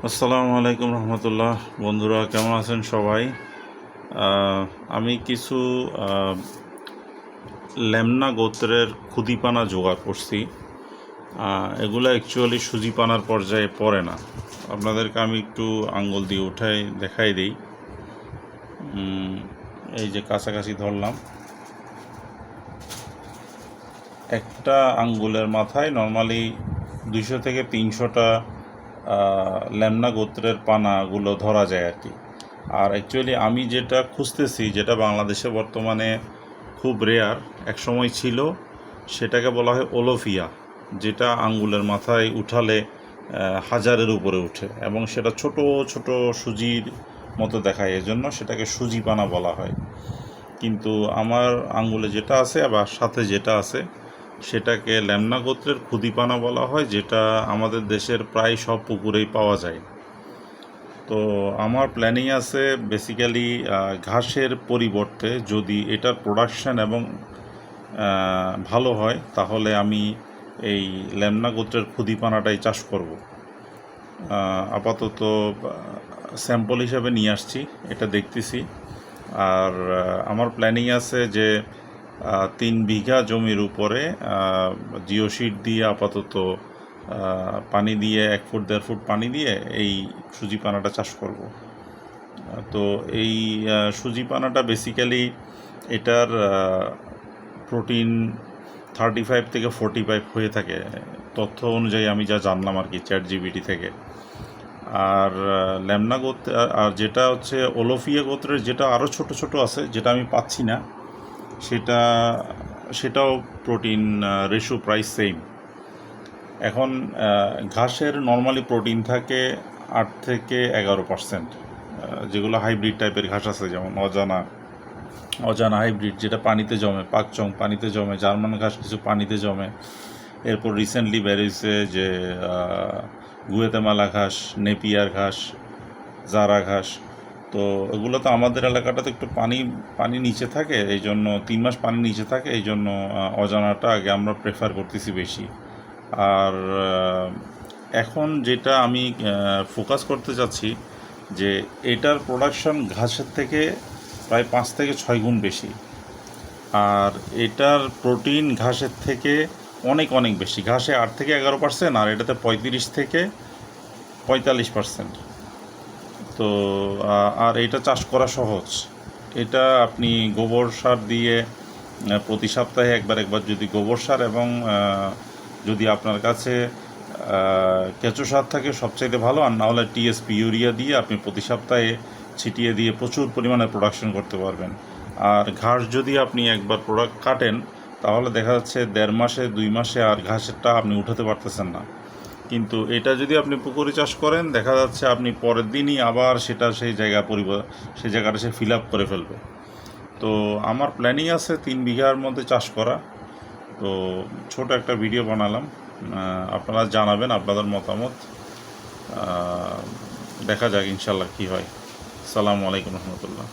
আসসালামু আলাইকুম রহমতুল্লাহ। বন্ধুরা কেমন আছেন সবাই? আমি কিছু লেমনা গোত্রের খুদিপানা জোগাড় করছি। এগুলো অ্যাকচুয়ালি সুজিপানার পর্যায়ে পড়ে না। আপনাদেরকে আমি একটু আঙ্গুল দিয়ে উঠাই দেখাই দিই। এই যে কাছাকাছি ধরলাম, একটা আঙ্গুলের মাথায় নর্মালি 200 থেকে 300টা লেমনা গোত্রের পানাগুলো ধরা যায় আর কি। আর অ্যাকচুয়ালি আমি যেটা খুঁজতেছি, যেটা বাংলাদেশে বর্তমানে খুব রেয়ার, একসময় ছিল, সেটাকে বলা হয় ওলোফিয়া, যেটা আঙ্গুলের মাথায় উঠালে হাজারের উপরে উঠে এবং সেটা ছোট ছোট সুজির মতো দেখায়, এজন্য সেটাকে সুজিপানা বলা হয়। কিন্তু আমার আঙ্গুলে যেটা আছে আবার সাথে যেটা আছে সেটাকে লেমনা গোত্রের খুদিপানা বলা হয়, যেটা আমাদের দেশের প্রায় সব পুকুরেই পাওয়া যায়। তো আমার প্ল্যানিং আছে বেসিক্যালি ঘাসের পরিবর্তে যদি এটার প্রোডাকশান এবং ভালো হয় তাহলে আমি এই লেমনা গোত্রের খুদিপানাটাই চাষ করব। আপাতত স্যাম্পল হিসাবে নিয়ে আসছি, এটা দেখতেছি। আর আমার প্ল্যানিং আছে যে 3 বিঘা জমির উপরে জিওশিট দিয়ে আপাতত পানি দিয়ে 1 ফুট 1.5 ফুট পানি দিয়ে এই সুজি পানাটা চাষ করব। তো এই সুজি পানাটা বেসিক্যালি এটার প্রোটিন 35 থেকে 45 হয়ে থাকে, তথ্য অনুযায়ী আমি যা জানলাম আর কি চ্যাটজিপিটি থেকে। আর লেমনা গোত্র আর যেটা হচ্ছে ওলোফিয়া গোত্রের যেটা আরও ছোট ছোট আছে, যেটা আমি পাচ্ছি না, সেটাও প্রোটিন রেশিও প্রায় সেম। এখন ঘাসের নর্মালি প্রোটিন থাকে 8 থেকে 11%, যেগুলো হাইব্রিড টাইপের ঘাস আছে, যেমন অজানা হাইব্রিড, যেটা পানিতে জমে, পাকচং পানিতে জমে, জার্মান ঘাস কিছু পানিতে জমে। এরপর রিসেন্টলি বেরিয়েছে যে গুয়েতেমালা ঘাস, নেপিয়ার ঘাস, জারা ঘাস। তো এগুলো তো আমাদের এলাকাটাতে একটু পানি নিচে থাকে, এই জন্য 3 মাস পানি নিচে থাকে, এই জন্য অজানাটা আগে আমরা প্রেফার করতেছি বেশি। আর এখন যেটা আমি ফোকাস করতে চাচ্ছি যে এটার প্রোডাকশন ঘাসের থেকে প্রায় 5 থেকে 6 গুণ বেশি, আর এটার প্রোটিন ঘাসের থেকে অনেক অনেক বেশি। ঘাসে 8 থেকে 11%, আর এটাতে 35 থেকে 45%। তো আর এটা চাষ করা সহজ। এটা আপনি গোবর সার দিয়ে প্রতি সপ্তাহে একবার যদি গোবর সার এবং যদি আপনার কাছে কেঁচো সার থাকে সবচাইতে ভালো, আর না হলে টিএসপি ইউরিয়া দিয়ে আপনি প্রতি সপ্তাহে ছিটিয়ে দিয়ে প্রচুর পরিমাণে প্রোডাকশন করতে পারবেন। আর ঘাস যদি আপনি একবার প্রোডাক্ট কাটেন তাহলে দেখা যাচ্ছে 1.5 মাসে 2 মাসে আর ঘাসেরটা আপনি উঠাতে পারতেছেন না। কিন্তু এটা যদি আপনি পুকুরে চাষ করেন দেখা যাচ্ছে আপনি পরের দিনই আবার সেটা সেই জায়গাটা সে ফিল আপ করে ফেলবে। তো আমার প্ল্যানিং আছে 3 বিঘার মধ্যে চাষ করা। তো ছোট একটা ভিডিও বানালাম, আপনারা জানাবেন আপনাদের মতামত। দেখা যাক ইনশাল্লাহ কী হয়। আসসালামু আলাইকুম রহমতুল্লাহ।